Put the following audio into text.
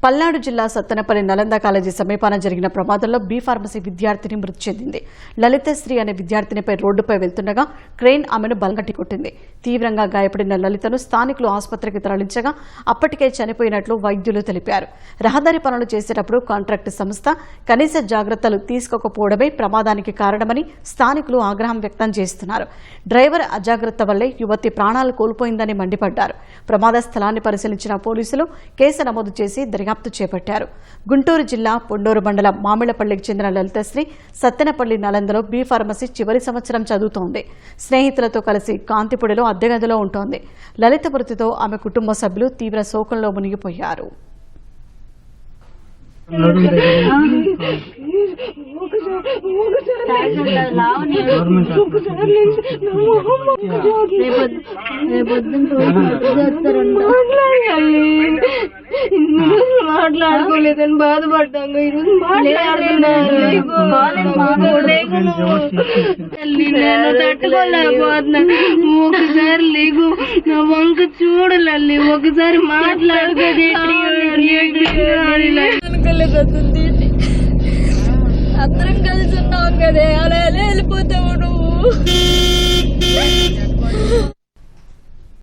పల్నాడు జిల్లా సత్తెనపల్లి నలంద కాలేజీ సమీపాన జరిగిన ప్రమాదంలో బి ఫార్మసీ విద్యార్థిని మృతి చెందింది. లలితశ్రీ అనే విద్యార్థినిపై రోడ్డుపై వెళ్తుండగా క్రెయిన్ ఆమెను బలంగా ఢీకొట్టింది. తీవ్రంగా గాయపడిన లలితను స్థానికులు ఆసుపత్రికి తరలించగా అప్పటికే చనిపోయినట్లు వైద్యులు తెలిపారు. రహదారి పనులు చేసేటప్పుడు కాంట్రాక్టు సంస్థ కనీస జాగ్రత్తలు తీసుకోకపోవడమే ప్రమాదానికి కారణమని స్థానికులు ఆగ్రహం వ్యక్తం చేస్తున్నారు. డ్రైవర్ అజాగ్రత్త వల్లే యువతి ప్రాణాలు కోల్పోయిందని మండిపడ్డారు. ప్రమాద స్థలాన్ని పరిశీలించిన పోలీసులు కేసు నమోదు చేసి దర్యాప్తు చేపట్టారు. గుంటూరు జిల్లా పొండూరు మండలం మామిళ్లపల్లికి చెందిన లలితశ్రీ సత్తెనపల్లి నలందలో బి ఫార్మసీ చివరి సంవత్సరం చదువుతోంది. స్నేహితులతో కలిసి కాంతిపూడిలో అద్దె గదిలో ఉంటోంది. లలిత మృతితో ఆమె కుటుంబ సభ్యులు తీవ్ర శోకంలో మునిగిపోయారు. మాట్లాడుకోలేదని బాధపడ్డాను. ఈరోజు తట్టుకోలేకపోతున్నా. ఒకసారి లేకు నా వంక చూడలల్లి, ఒకసారి మాట్లాడుకోదే. అందరం కలిసి ఉన్నాం కదే, అలా ఎలా వెళ్ళిపోతావు నువ్వు?